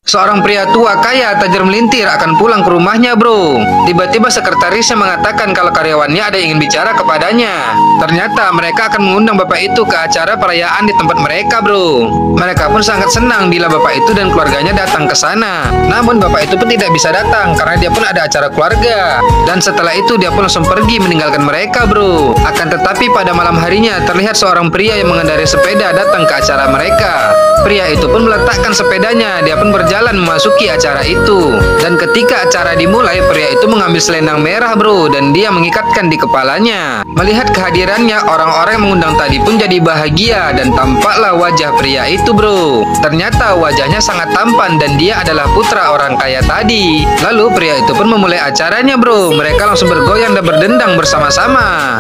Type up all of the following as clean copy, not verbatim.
Seorang pria tua kaya tajir melintir akan pulang ke rumahnya, bro. Tiba-tiba sekretarisnya mengatakan kalau karyawannya ada yang ingin bicara kepadanya. Ternyata mereka akan mengundang bapak itu ke acara perayaan di tempat mereka, bro. Mereka pun sangat senang bila bapak itu dan keluarganya datang ke sana. Namun bapak itu pun tidak bisa datang karena dia pun ada acara keluarga. Dan setelah itu dia pun langsung pergi meninggalkan mereka, bro. Akan tetapi pada malam harinya terlihat seorang pria yang mengendarai sepeda datang ke acara mereka. Pria itu pun meletakkan sepedanya, dia pun berjalan memasuki acara itu. Dan ketika acara dimulai, pria itu mengambil selendang merah, bro, dan dia mengikatkan di kepalanya. Melihat kehadirannya, orang-orang yang mengundang tadi pun jadi bahagia dan tampaklah wajah pria itu, bro. Ternyata wajahnya sangat tampan dan dia adalah putra orang kaya tadi. Lalu pria itu pun memulai acaranya, bro. Mereka langsung bergoyang dan berdendang bersama-sama.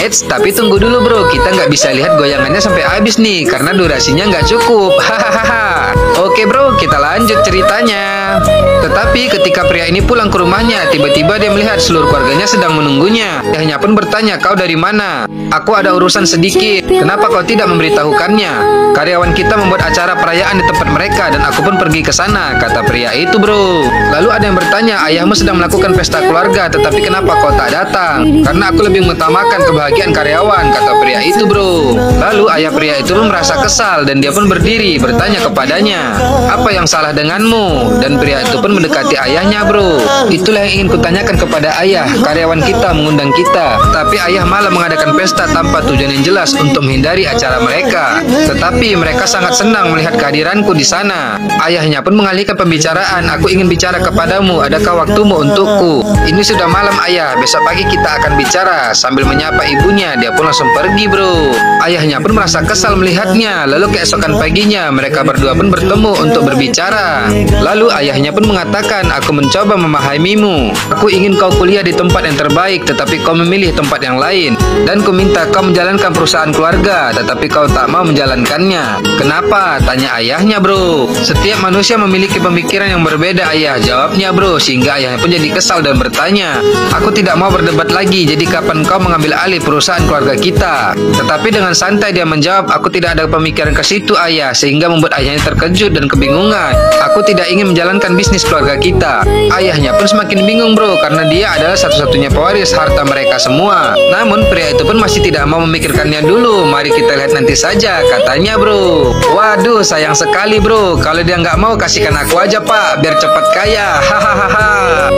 Eits, tapi tunggu dulu, bro. Kita nggak bisa lihat goyangannya sampai habis nih karena durasinya nggak cukup. Hahaha. Oke, bro, kita lanjut ceritanya. Tetapi ketika pria ini pulang ke rumahnya, tiba-tiba dia melihat seluruh keluarganya sedang menunggunya. Ayahnya pun bertanya, "Kau dari mana?" "Aku ada urusan sedikit. Kenapa kau tidak memberitahukannya?" "Karyawan kita membuat acara perayaan di tempat mereka dan aku pun pergi ke sana," kata pria itu, bro. Lalu ada yang bertanya, "Ayahmu sedang melakukan pesta keluarga, tetapi kenapa kau tak datang?" "Karena aku lebih mengutamakan kebahagiaan karyawan," kata pria itu, bro. Lalu ayah pria itu pun merasa kesal dan dia pun berdiri bertanya kepadanya, "Apa yang salah denganmu?" Dan pria itu pun mendekati ayahnya, bro. "Itulah yang ingin kutanyakan kepada ayah. Karyawan kita mengundang kita, tapi ayah malah mengadakan pesta tanpa tujuan yang jelas untuk menghindari acara mereka. Tetapi mereka sangat senang melihat kehadiranku di sana." Ayahnya pun mengalihkan pembicaraan, "Aku ingin bicara kepadamu. Adakah waktumu untukku?" "Ini sudah malam, ayah. Besok pagi kita akan bicara." Sambil menyapa ibunya, dia pun langsung pergi, bro. Ayahnya pun merasa kesal melihatnya. Lalu keesokan paginya mereka berdua pun bertemu untuk berbicara. Lalu ayahnya pun mengatakan, "Aku mencoba memahamimu. Aku ingin kau kuliah di tempat yang terbaik, tetapi kau memilih tempat yang lain. Dan ku minta kau menjalankan perusahaan keluarga, tetapi kau tak mau menjalankannya. Kenapa?" tanya ayahnya, bro. "Setiap manusia memiliki pemikiran yang berbeda, ayah," jawabnya, bro. Sehingga ayahnya pun jadi kesal dan bertanya, "Aku tidak mau berdebat lagi, jadi kapan kau mengambil alih perusahaan keluarga kita?" Tetapi dengan santai dia menjawab, "Aku tidak ada pemikiran ke situ, ayah," sehingga membuat ayahnya terkejut dan kebingungan. "Aku tidak ingin menjalankan bisnis keluarga kita." Ayahnya pun semakin bingung, bro, karena dia adalah satu-satunya pewaris harta mereka semua. Namun pria itu pun masih tidak mau memikirkannya dulu. "Mari kita lihat nanti saja," katanya, bro. Waduh, sayang sekali, bro. Kalau dia nggak mau, kasihkan aku aja, Pak, biar cepat kaya. Hahaha.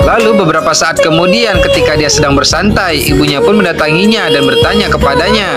Lalu beberapa saat kemudian ketika dia sedang bersantai, ibunya pun mendatanginya dan bertanya kepadanya,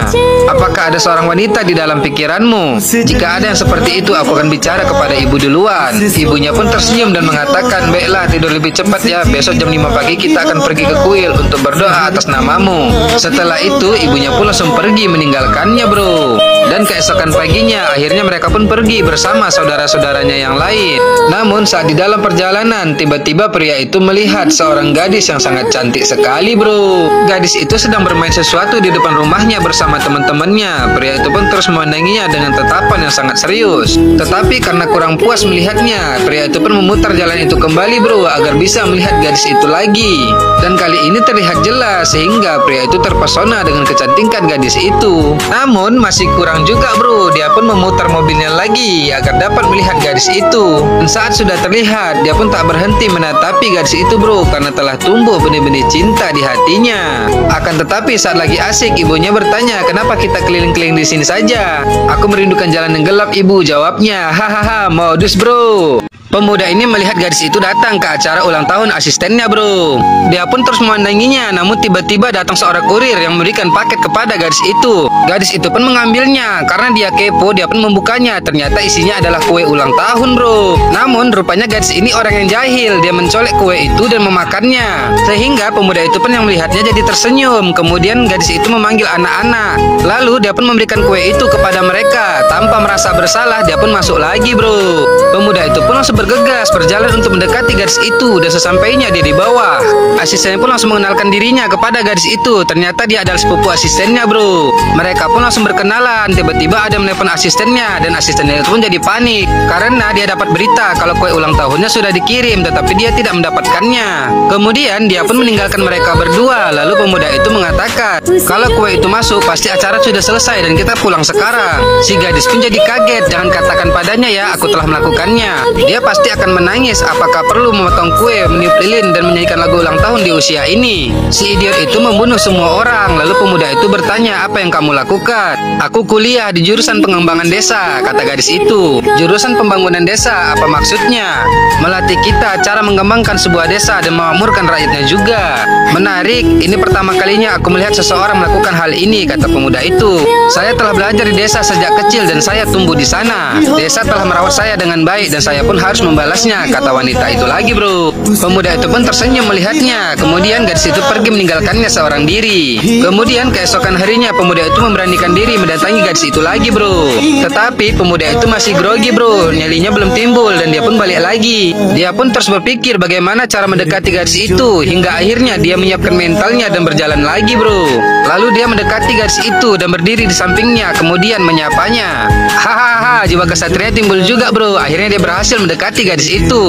"Apakah ada seorang wanita di dalam pikiranmu? Jika ada yang seperti itu, aku akan bicara kepada ibu duluan." Ibunya pun tersenyum dan mengatakan, "Baiklah, tidur lebih cepat ya. Besok jam 5 pagi kita akan pergi ke kuil untuk berdoa atas namamu." Setelah itu, ibunya pun langsung pergi meninggalkannya, bro. Dan keesokan paginya, akhirnya mereka pun pergi bersama saudara-saudaranya yang lain. Namun saat di dalam perjalanan, tiba-tiba pria itu melihat seorang gadis yang sangat cantik sekali, bro. Gadis itu sedang bermain sesuatu di depan rumahnya bersama teman-temannya. Pria itu pun terus memandanginya dengan tatapan yang sangat serius. Tetapi karena kurang puas melihatnya, pria itu pun memutar jalan itu kembali, bro, agar bisa melihat gadis itu lagi. Dan kali ini terlihat jelas sehingga pria itu terpesona dengan kecantikan gadis itu. Namun masih kurang juga, bro. Dia pun memutar mobilnya lagi agar dapat melihat gadis itu. Dan saat sudah terlihat, dia pun tak berhenti menatapi gadis itu, bro, karena telah tumbuh benih-benih cinta di hatinya. Akan tetapi saat lagi asik, ibunya bertanya, "Kenapa kita keliling-keliling di sini saja?" "Aku merindukan jalan yang gelap, ibu," jawabnya. Hahaha, modus, bro. Pemuda ini melihat gadis itu datang ke acara ulang tahun asistennya, bro. Dia pun terus memandanginya, namun tiba-tiba datang seorang kurir yang memberikan paket kepada gadis itu. Gadis itu pun mengambilnya. Karena dia kepo, dia pun membukanya. Ternyata isinya adalah kue ulang tahun, bro. Namun rupanya gadis ini orang yang jahil. Dia mencolek kue itu dan memakannya. Sehingga pemuda itu pun yang melihatnya jadi tersenyum. Kemudian gadis itu memanggil anak-anak. Lalu dia pun memberikan kue itu kepada mereka. Tanpa merasa bersalah, dia pun masuk lagi, bro. Pemuda itu pun langsung bergegas berjalan untuk mendekati gadis itu. Dan sesampainya dia di bawah, asistennya pun langsung mengenalkan dirinya kepada gadis itu. Ternyata dia adalah sepupu asistennya, bro. Mereka pun langsung berkenalan. Tiba-tiba ada menelpon asistennya, dan asistennya pun jadi panik karena dia dapat berita kalau kue ulang tahunnya sudah dikirim, tetapi dia tidak mendapatkannya. Kemudian dia pun meninggalkan mereka berdua. Lalu pemuda itu mengatakan kalau kue itu masuk pasti acara sudah selesai dan kita pulang sekarang. Si gadis pun jadi kaget. Jangan katakan padanya ya, aku telah melakukannya. Dia pasti akan menangis. Apakah perlu memotong kue, meniup lilin, dan menyanyikan lagu ulang tahun di usia ini? Si idiot itu membunuh semua orang. Lalu pemuda itu bertanya, apa yang kamu lakukan? Aku kuliah di jurusan pengembangan desa, kata gadis itu. Jurusan pembangunan desa, apa maksudnya? Melatih kita cara mengembangkan sebuah desa dan memakmurkan rakyatnya juga. Menarik, ini pertama kalinya aku melihat seseorang melakukan hal ini, kata pemuda itu. Saya telah belajar di desa sejak kecil dan saya tumbuh di sana. Desa telah merawat saya dengan baik dan saya pun harus membalasnya, kata wanita itu lagi, bro. Pemuda itu pun tersenyum melihatnya. Kemudian gadis itu pergi meninggalkannya seorang diri. Kemudian keesokan harinya pemuda itu memberanikan diri mendatangi gadis itu lagi, bro. Tetapi pemuda itu masih grogi, bro. Nyalinya belum timbul dan dia pun balik lagi. Dia pun terus berpikir bagaimana cara mendekati gadis itu, hingga akhirnya dia menyiapkan mentalnya dan berjalan lagi, bro. Lalu dia mendekati gadis itu dan berdiri di sampingnya, kemudian menyapanya. Hahaha, jiwa kesatria timbul juga, bro. Akhirnya dia berhasil mendekati gadis itu.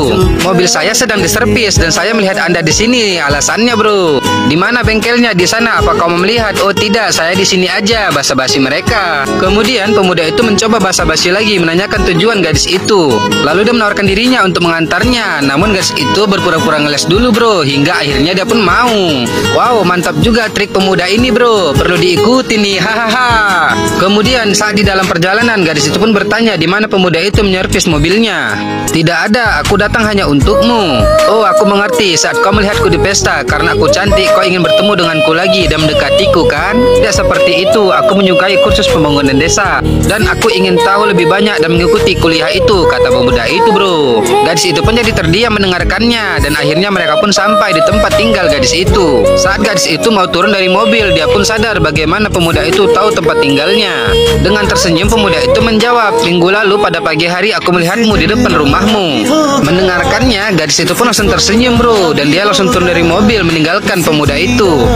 Mobil saya sedang diservis dan saya melihat Anda di sini. Alasannya, bro. Di mana bengkelnya? Di sana. Apa kau mau melihat? Oh tidak, saya di sini aja. Basa-basi mereka. Kemudian pemuda itu mencoba basa-basi lagi, menanyakan tujuan gadis itu. Lalu dia menawarkan dirinya untuk mengantarnya. Namun gadis itu berpura-pura ngeles dulu, bro. Hingga akhirnya dia pun mau. Wow, mantap juga trik pemuda ini, bro. Perlu diikuti nih. Hahaha. Kemudian saat di dalam perjalanan, gadis itu pun bertanya di mana pemuda itu menyervis mobilnya. Tidak ada, aku datang hanya untukmu. Oh, aku mengerti. Saat kau melihatku di pesta karena aku cantik, kau ingin bertemu denganku lagi dan mendekatiku, kan? Tidak seperti itu. Aku menyukai kursus pembangunan desa dan aku ingin tahu lebih banyak dan mengikuti kuliah itu, kata pemuda itu, bro. Gadis itu pun jadi terdiam mendengarkannya dan akhirnya mereka pun sampai di tempat tinggal gadis itu. Saat gadis itu mau turun dari mobil, dia pun sadar bagaimana pemuda itu tahu tempat tinggalnya. Dengan tersenyum pemuda itu menjawab, minggu lalu pada pagi hari aku melihatmu di depan rumahmu. Mendengarkannya, gadis itu pun langsung tersenyum, bro, dan dia langsung turun dari mobil meninggalkan pemuda itu.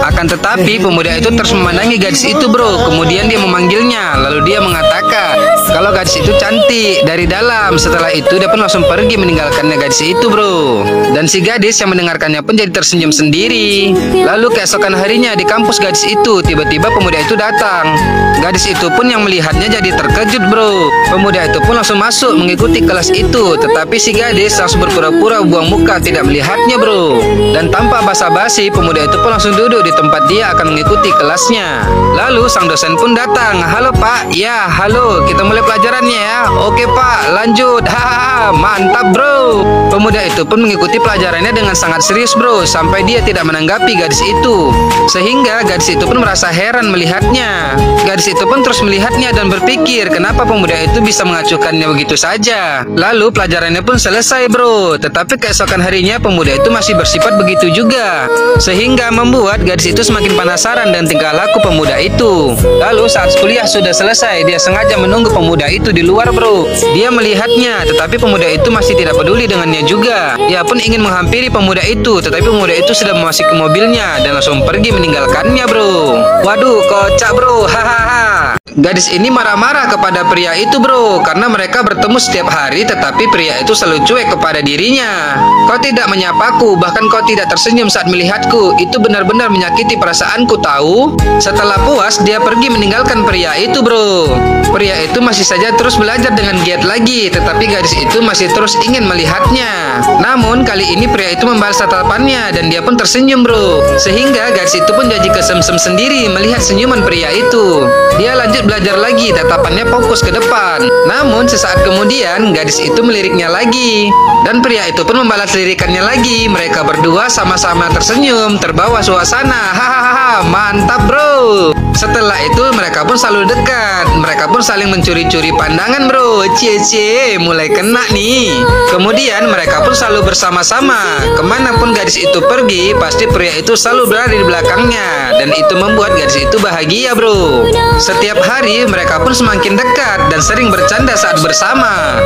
Akan tetapi pemuda itu terus memandangi gadis itu, bro. Kemudian dia memanggilnya. Lalu dia mengatakan kalau gadis itu cantik dari dalam. Setelah itu dia pun langsung pergi meninggalkannya gadis itu, bro. Dan si gadis yang mendengarkannya pun jadi tersenyum sendiri. Lalu keesokan harinya di kampus gadis itu, tiba-tiba pemuda itu datang. Gadis itu pun yang melihatnya jadi terkejut, bro. Pemuda itu pun langsung masuk mengikuti kelas itu. Tetapi si gadis langsung berpura-pura buang muka tidak melihatnya, bro. Dan tanpa basa-basi pemuda itu pun langsung duduk di tempat dia akan mengikuti kelasnya. Lalu sang dosen pun datang. Halo pak. Ya halo, kita mulai pelajarannya ya. Oke pak, lanjut. Hahaha, mantap, bro. Pemuda itu pun mengikuti pelajarannya dengan sangat serius, bro, sampai dia tidak menanggapi gadis itu. Sehingga gadis itu pun merasa heran melihatnya. Gadis itu pun terus melihatnya dan berpikir kenapa pemuda itu bisa mengacuhkannya begitu saja. Lalu pelajarannya pun selesai, bro. Tetapi keesokan harinya pemuda itu masih bersifat begitu juga, sehingga membuat gadis itu semakin penasaran dan tingkah laku pemuda itu. Lalu saat kuliah sudah selesai, dia sengaja menunggu pemuda itu di luar, bro. Dia melihatnya, tetapi pemuda itu masih tidak peduli dengannya juga. Dia pun ingin menghampiri pemuda itu, tetapi pemuda itu sudah memasuki mobilnya dan langsung pergi meninggalkannya, bro. Waduh, kocak, bro. Hahaha. Gadis ini marah-marah kepada pria itu, bro, karena mereka bertemu setiap hari, tetapi pria itu selalu cuek kepada dirinya. Kau tidak menyapaku, bahkan kau tidak tersenyum saat melihatku. Itu benar-benar menyakiti perasaanku, tahu? Setelah puas, dia pergi meninggalkan pria itu, bro. Pria itu masih saja terus belajar dengan giat lagi, tetapi gadis itu masih terus ingin melihatnya. Namun kali ini pria itu membalas tatapannya dan dia pun tersenyum, bro. Sehingga gadis itu pun jadi kesemsem sendiri melihat senyuman pria itu. Dia lanjut belajar lagi, tatapannya fokus ke depan. Namun sesaat kemudian gadis itu meliriknya lagi dan pria itu pun membalas lirikannya lagi. Mereka berdua sama-sama tersenyum terbawa suasana. Hahaha, mantap, bro. Setelah itu mereka pun selalu dekat. Mereka pun saling mencuri-curi pandangan, bro. Cie, mulai kena nih. Kemudian mereka pun selalu bersama-sama. Kemanapun gadis itu pergi, pasti pria itu selalu berada di belakangnya. Dan itu membuat gadis itu bahagia, bro. Setiap hari mereka pun semakin dekat dan sering bercanda saat bersama.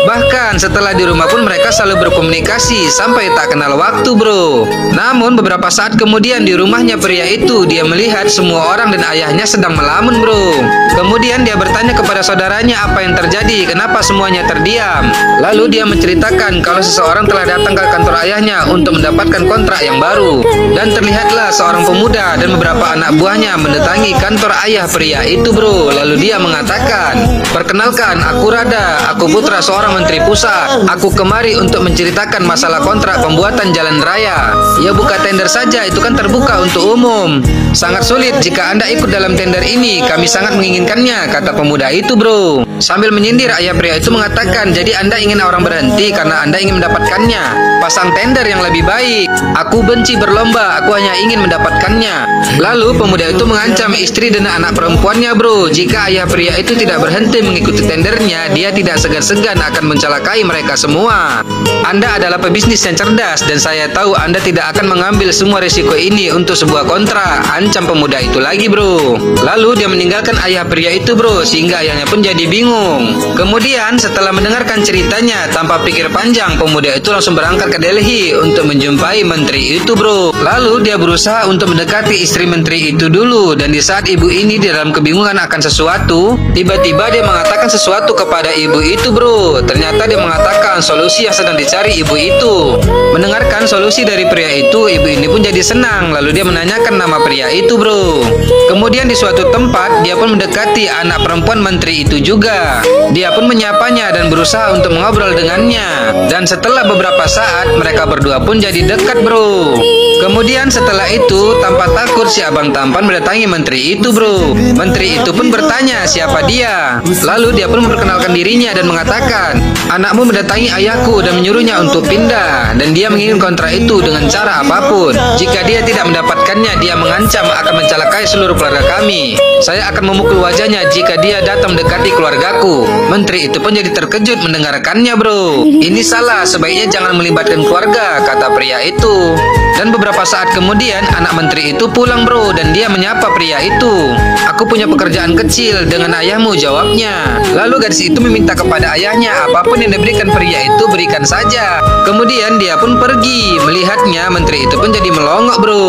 Bahkan setelah di rumah pun mereka selalu berkomunikasi sampai tak kenal waktu, bro. Namun beberapa saat kemudian di rumahnya pria itu, dia melihat semua orang dan ayahnya sedang melamun, bro. Kemudian dia bertanya kepada saudaranya apa yang terjadi, kenapa semuanya terdiam. Lalu dia menceritakan kalau seseorang telah datang ke kantor ayahnya untuk mendapatkan kontrak yang baru. Dan terlihatlah seorang pemuda dan beberapa anak buahnya mendatangi kantor ayah pria itu, bro. Lalu dia mengatakan, "Perkenalkan, aku Rada, aku putra seorang menteri pusat. Aku kemari untuk menceritakan masalah kontrak pembuatan jalan raya. Ya buka tender saja, itu kan terbuka untuk umum. Sangat sulit jika Anda ikut dalam tender ini, kami sangat menginginkannya," kata pemuda itu, bro. Sambil menyindir, ayah pria itu mengatakan, "Jadi Anda ingin orang berhenti karena Anda ingin mendapatkannya? Pasang tender yang lebih baik. Aku benci berlomba, aku hanya ingin mendapatkannya." Lalu pemuda itu mengancam istri dan anak perempuannya, bro. Jika ayah pria itu tidak berhenti mengikuti tendernya, dia tidak segan-segan akan mencelakai mereka semua. "Anda adalah pebisnis yang cerdas dan saya tahu Anda tidak akan mengambil semua risiko ini untuk sebuah kontrak," ancam pemuda itu lagi, bro. Lalu dia meninggalkan ayah pria itu, bro, sehingga ayahnya pun jadi bingung. Kemudian setelah mendengarkan ceritanya, tanpa pikir panjang, pemuda itu langsung berangkat ke Delhi untuk menjumpai menteri itu, bro. Lalu dia berusaha untuk mendekati istri menteri itu dulu, dan di saat ibu ini di dalam kebingungan akan sesuatu, tiba-tiba dia mengatakan sesuatu kepada ibu itu, bro. Ternyata dia mengatakan solusi yang sedang dicari ibu itu. Mendengarkan solusi dari pria itu, ibu ini pun jadi senang. Lalu dia menanyakan nama pria itu, bro. Kemudian di suatu tempat, dia pun mendekati anak perempuan menteri itu juga. Dia pun menyapanya dan berusaha untuk mengobrol dengannya. Dan setelah beberapa saat, mereka berdua pun jadi dekat, bro. Kemudian setelah itu, tanpa takut si abang tampan mendatangi menteri itu, bro. Menteri itu pun bertanya siapa dia. Lalu dia pun memperkenalkan dirinya dan mengatakan, "Anakmu mendatangi ayahku dan menyuruhnya untuk pindah, dan dia menginginkan kontrak itu dengan cara apapun. Jika dia tidak mendapatkannya, dia mengancam akan mencelakai seluruh keluarga kami. Saya akan memukul wajahnya jika dia datang mendekati keluargaku." Menteri itu pun jadi terkejut mendengarkannya, bro. "Ini salah, sebaiknya jangan melibatkan keluarga," kata pria itu. Dan beberapa saat kemudian anak menteri itu pulang, bro, dan dia menyapa pria itu. "Aku punya pekerjaan kecil dengan ayahmu," jawabnya. Lalu gadis itu meminta kepada ayahnya, apapun yang diberikan pria itu berikan saja. Kemudian dia pun pergi. Melihatnya, menteri itu pun jadi melongok, bro.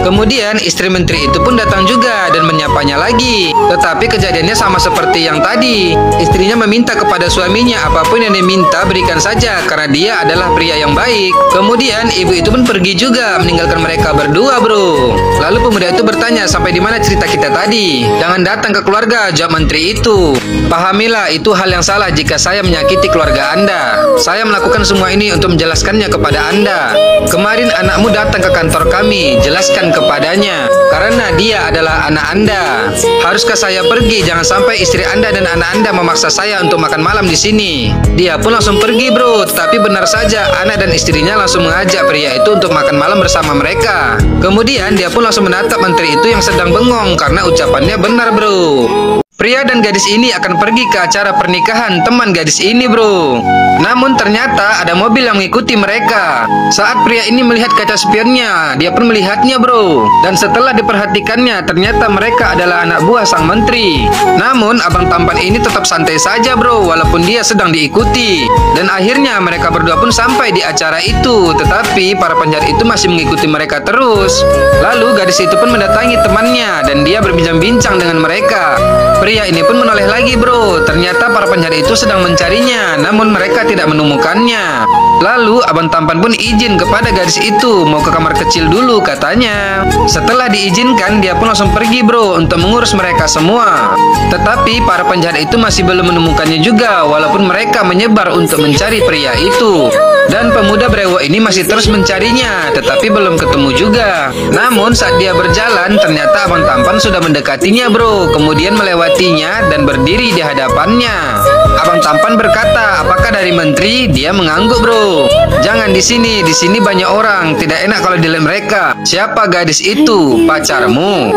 Kemudian istri menteri itu pun datang juga dan menyapanya lagi. Tetapi kejadiannya sama seperti yang tadi. Istrinya meminta kepada suaminya, apapun yang diminta berikan saja karena dia adalah pria yang baik. Kemudian ibu itu pun pergi juga meninggalkan mereka berdua, bro. Lalu pemuda itu bertanya, "Sampai di mana cerita kita tadi?" "Jangan datang ke keluarga," jawab menteri itu. "Pahamilah, itu hal yang salah jika saya menyakiti keluarga Anda. Saya melakukan semua ini untuk menjelaskannya kepada Anda. Kemarin anakmu datang ke kantor kami, jelaskan kepadanya, karena dia adalah anak Anda. Haruskah saya pergi? Jangan sampai istri Anda dan anak Anda memaksa saya untuk makan malam di sini." Dia pun langsung pergi, bro. Tetapi benar saja, anak dan istrinya langsung mengajak pria itu untuk makan malam bersama mereka. Kemudian dia pun langsung menatap menteri itu yang sedang bengong karena ucapannya benar, bro. Pria dan gadis ini akan pergi ke acara pernikahan teman gadis ini, bro. Namun ternyata ada mobil yang mengikuti mereka. Saat pria ini melihat kaca spionnya, dia pun melihatnya, bro. Dan setelah diperhatikannya, ternyata mereka adalah anak buah sang menteri. Namun abang tampan ini tetap santai saja, bro, walaupun dia sedang diikuti. Dan akhirnya mereka berdua pun sampai di acara itu. Tetapi para penjahat itu masih mengikuti mereka terus. Lalu gadis itu pun mendatangi temannya dan dia berbincang-bincang dengan mereka. Pria ini pun menoleh lagi, bro. Ternyata para penjahat itu sedang mencarinya, namun mereka tidak menemukannya. Lalu abang tampan pun izin kepada gadis itu mau ke kamar kecil dulu, katanya. Setelah diizinkan, dia pun langsung pergi, bro, untuk mengurus mereka semua. Tetapi para penjahat itu masih belum menemukannya juga, walaupun mereka menyebar untuk mencari pria itu. Dan pemuda brewok ini masih terus mencarinya, tetapi belum ketemu juga. Namun saat dia berjalan, ternyata abang tampan sudah mendekatinya, bro. Kemudian melewatinya dan berdiri di hadapannya. Abang tampan berkata, "Apakah dari menteri?" Dia mengangguk, bro. "Jangan di sini banyak orang. Tidak enak kalau dilihat mereka." "Siapa gadis itu?" "Pacarmu."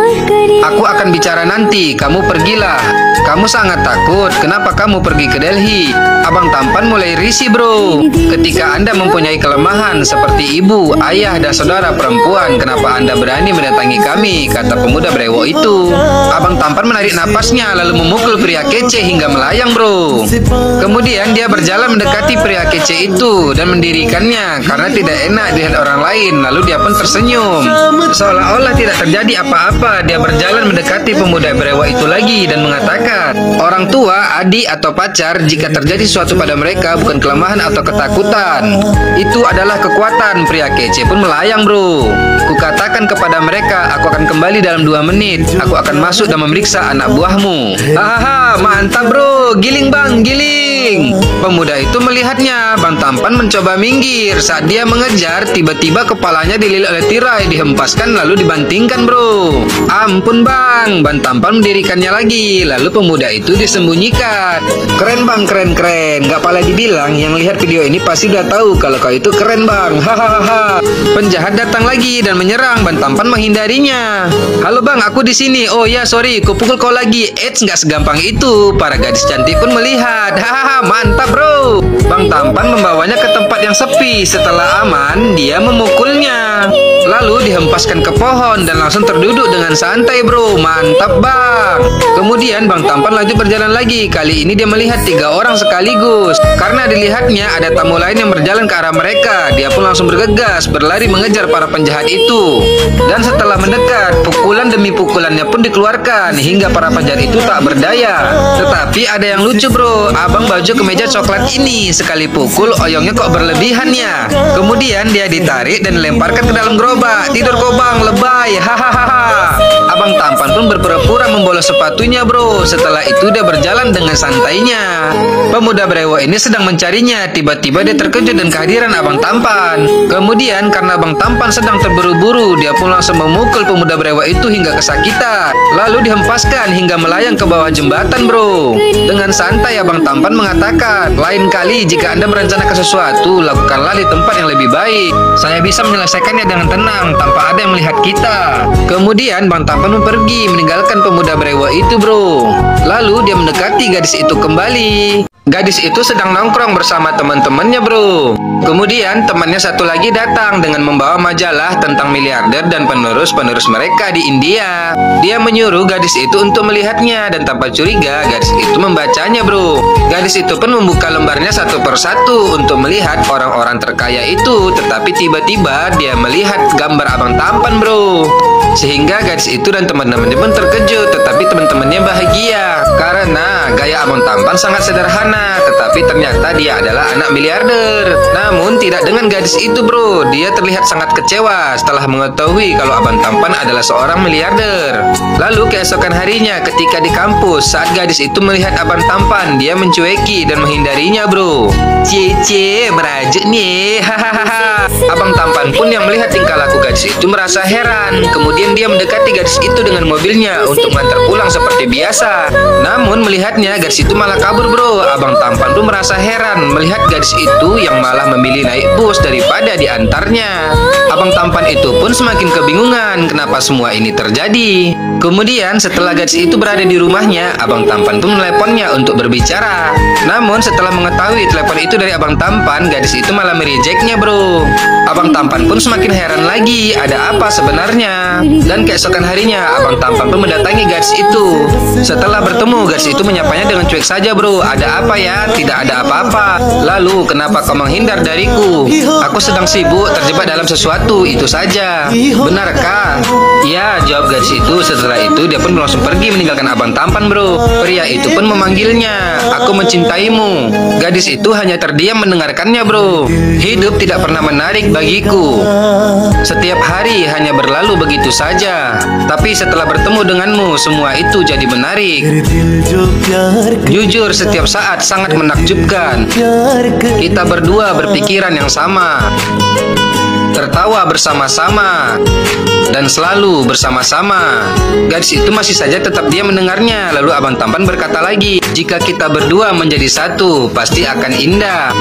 "Aku akan bicara nanti. Kamu pergilah." "Kamu sangat takut. Kenapa kamu pergi ke Delhi?" Abang tampan mulai risih, bro. "Ketika Anda mempunyai kelemahan seperti ibu, ayah, dan saudara perempuan, kenapa Anda berani mendatangi kami?" kata pemuda brewok itu. Abang tampan menarik napasnya lalu memukul pria kece hingga melayang, bro. Kemudian dia berjalan mendekati pria kece itu dan mendirikannya karena tidak enak dilihat orang lain. Lalu dia pun tersenyum. Seolah-olah tidak terjadi apa-apa, dia berjalan mendekati pemuda brewok itu lagi dan mengatakan, orang tua, adik atau pacar, jika terjadi sesuatu pada mereka bukan kelemahan atau ketakutan, itu adalah kekuatan. Pria kece pun melayang, bro. Kukatakan kepada mereka, aku akan kembali dalam 2 menit. Aku akan masuk dan memeriksa anak buahmu. Hahaha, mantap bro. Giling bang, giling. Pemuda itu melihatnya. Bang Tampan mencoba minggir. Saat dia mengejar, tiba-tiba kepalanya dililit oleh tirai, dihempaskan lalu dibantingkan, bro. Ampun bang. Bang Tampan mendirikannya lagi. Lalu pemuda itu disembunyikan. Keren bang, keren. Gak pala dibilang, yang lihat video ini pasti udah tahu kalau kau itu keren bang. Hahaha. Penjahat datang lagi dan menyerang. Bang Tampan menghindarinya. Halo bang, aku di sini. Oh ya, sorry, kupukul kau lagi. Eits, nggak segampang itu. Para gadis cantik pun melihat. Hahaha, mantap bro. Bang Tampan membawanya ke tempat yang sepi. Setelah aman, dia memukulnya. Lalu dihempaskan ke pohon dan langsung terduduk dengan santai, bro. Mantap bang. Kemudian Bang Tampan lanjut berjalan lagi. Kali ini dia melihat 3 orang sekaligus. Karena dilihatnya ada tamu lain yang berjalan ke arah mereka. Dia pun langsung bergegas berlari mengejar para penjahat itu. Dan setelah mendekat, pukulan demi pukulannya pun dikeluarkan hingga para penjahat itu tak berdaya. Tetapi ada yang lucu, bro. Abang baju kemeja coklat ini sekali pukul oyongnya kok berlebihan ya. Kemudian dia ditarik dan dilemparkan ke dalam gerobak. Tidur kau bang, lebay. Hahaha. Abang Tampan pun berpura-pura membolos sepatunya, bro. Setelah itu dia berjalan dengan santainya. Pemuda brewok ini sedang mencarinya. Tiba-tiba dia terkejut dengan kehadiran Abang Tampan. Kemudian karena Abang Tampan sedang terburu-buru, dia pun langsung memukul pemuda brewok itu hingga kesakitan. Lalu dihempaskan hingga melayang ke bawah jembatan, bro. Dengan santai Abang Tampan mengatakan, lain kali jika Anda merencanakan sesuatu, lakukanlah di tempat yang lebih baik. Saya bisa menyelesaikannya dengan tenang tanpa ada yang melihat kita. Kemudian Bang Tampan pun pergi meninggalkan pemuda brewok itu, bro. Lalu dia mendekati gadis itu kembali. Gadis itu sedang nongkrong bersama teman-temannya, bro. Kemudian temannya satu lagi datang dengan membawa majalah tentang miliarder dan penerus-penerus mereka di India. Dia menyuruh gadis itu untuk melihatnya dan tanpa curiga gadis itu membacanya, bro. Gadis itu pun membuka lembarnya satu persatu untuk melihat orang-orang terkaya itu. Tetapi tiba-tiba dia melihat gambar Abang Tampan, bro. Sehingga gadis itu dan teman-temannya pun terkejut. Tetapi teman-temannya bahagia karena gaya Abang Tampan sangat sederhana. Tetapi ternyata dia adalah anak miliarder. Namun tidak dengan gadis itu, bro. Dia terlihat sangat kecewa setelah mengetahui kalau Abang Tampan adalah seorang miliarder. Lalu keesokan harinya ketika di kampus, saat gadis itu melihat Abang Tampan, dia mencueki dan menghindarinya, bro. Cie, merajuk nih. Hahaha. Abang Tampan pun yang melihat tingkah laku gadis itu merasa heran. Kemudian dia mendekati gadis itu dengan mobilnya untuk mengantar pulang seperti biasa. Namun melihatnya gadis itu malah kabur, bro. Abang Tampan pun merasa heran melihat gadis itu yang malah memilih naik bus daripada diantarnya. Abang Tampan itu pun semakin kebingungan kenapa semua ini terjadi. Kemudian setelah gadis itu berada di rumahnya, Abang Tampan pun meneleponnya untuk berbicara. Namun setelah mengetahui telepon itu dari Abang Tampan, gadis itu malah merejeknya, bro. Abang Tampan pun semakin heran lagi, ada apa sebenarnya? Dan keesokan harinya, Abang Tampan pun mendatangi gadis itu. Setelah bertemu, gadis itu menyapanya dengan cuek saja, bro. Ada apa ya? Tidak ada apa-apa. Lalu, kenapa kau menghindar dariku? Aku sedang sibuk terjebak dalam sesuatu, itu saja. Benarkah? Ya, jawab gadis itu. Setelah itu, dia pun langsung pergi meninggalkan Abang Tampan, bro. Pria itu pun memanggilnya. Aku mencintaimu. Gadis itu hanya terdiam mendengarkannya, bro. Hidup tidak pernah menarik bagiku. Setiap hari hanya berlalu begitu saja. Tapi setelah bertemu denganmu, semua itu jadi menarik. Jujur, setiap saat sangat menakjubkan. Kita berdua berpikiran yang sama, tertawa bersama-sama, dan selalu bersama-sama. Gadis itu masih saja tetap dia mendengarnya. Lalu Abang Tampan berkata lagi, jika kita berdua menjadi satu, pasti akan indah.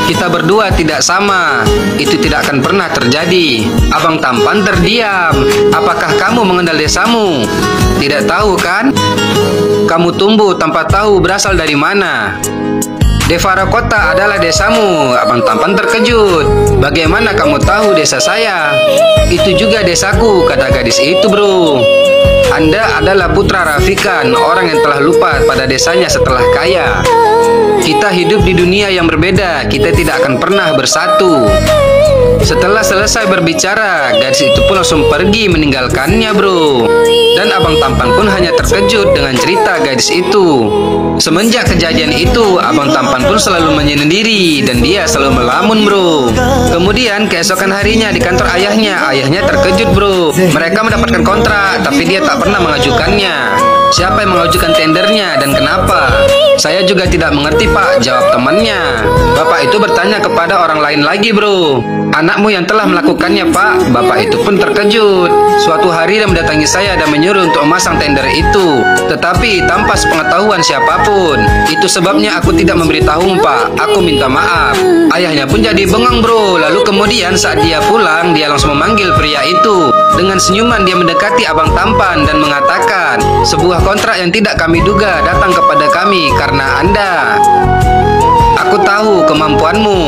Kita berdua tidak sama, itu tidak akan pernah terjadi. Abang Tampan terdiam. Apakah kamu mengenal desamu? Tidak tahu kan? Kamu tumbuh tanpa tahu berasal dari mana. Devara Kota adalah desamu. Abang Tampan terkejut. Bagaimana kamu tahu desa saya? Itu juga desaku, kata gadis itu, bro. Anda adalah putra Rafikan, orang yang telah lupa pada desanya setelah kaya. Kita hidup di dunia yang berbeda, kita tidak akan pernah bersatu. Setelah selesai berbicara, gadis itu pun langsung pergi meninggalkannya, bro. Dan abang tampan pun hanya terkejut dengan cerita gadis itu. Semenjak kejadian itu, abang tampan pun selalu menyendiri dan dia selalu melamun, bro. Kemudian keesokan harinya di kantor ayahnya terkejut, bro. Mereka mendapatkan kontrak, tapi dia tak pernah mengajukannya. Siapa yang mengajukan tendernya dan kenapa? Saya juga tidak mengerti, Pak, jawab temannya. Bapak itu bertanya kepada orang lain lagi, bro. Anakmu yang telah melakukannya, Pak. Bapak itu pun terkejut. Suatu hari dia mendatangi saya dan menyuruh untuk memasang tender itu, tetapi tanpa sepengetahuan siapapun. Itu sebabnya aku tidak memberitahu, Pak. Aku minta maaf. Ayahnya pun jadi bengong, bro. Lalu kemudian saat dia pulang, dia langsung memanggil pria itu. Dengan senyuman dia mendekati abang tampan dan mengatakan, sebuah kontrak yang tidak kami duga datang kepada kami karena Anda. Aku tahu kemampuanmu.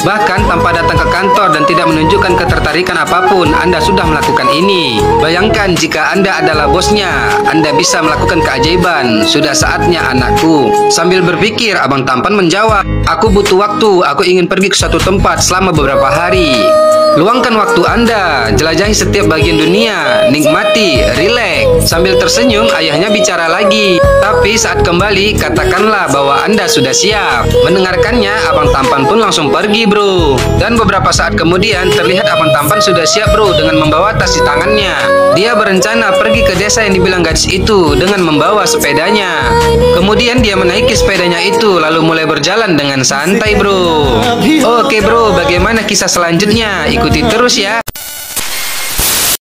Bahkan tanpa datang ke kantor dan tidak menunjukkan ketertarikan apapun, Anda sudah melakukan ini. Bayangkan jika Anda adalah bosnya, Anda bisa melakukan keajaiban. Sudah saatnya, anakku. Sambil berpikir, abang tampan menjawab, aku butuh waktu. Aku ingin pergi ke suatu tempat selama beberapa hari. Luangkan waktu Anda, jelajahi setiap bagian dunia, nikmati, rileks. Sambil tersenyum, ayahnya bicara lagi. Tapi saat kembali, katakanlah bahwa Anda sudah siap. Mendengarkannya, abang tampan pun langsung pergi, bro. Dan beberapa saat kemudian, terlihat abang tampan sudah siap, bro, dengan membawa tas di tangannya. Dia berencana pergi ke desa yang dibilang gadis itu dengan membawa sepedanya. Kemudian dia menaiki sepedanya itu, lalu mulai berjalan dengan santai, bro. Oke, bro, bagaimana kisah selanjutnya? Ikuti terus ya.